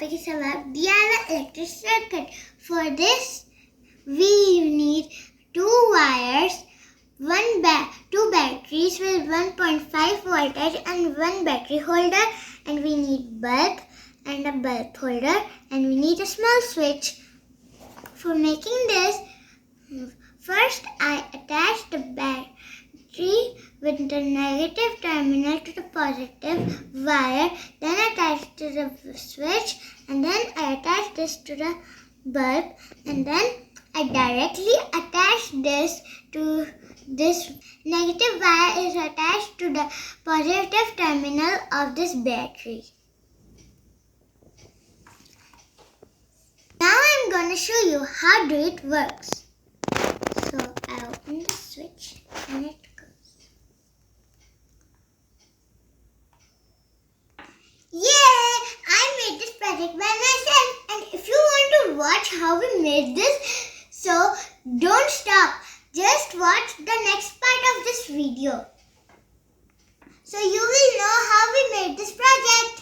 topic is about DIY electric circuit. For this, we need two wires, two batteries with 1.5 voltage and one battery holder, and we need bulb and a bulb holder, and we need a small switch. For making this, first I attach the battery with the negative terminal to the positive wire, then attach to the switch, and then I attach this to the bulb, and then I directly attach this to this negative wire is attached to the positive terminal of this battery. Now I'm going to show you how it works. So I open the switch and it goes. Yay! I made this project by myself, and if you want to watch how we made this, so don't stop. Just watch the next part of this video. So you will know how we made this project.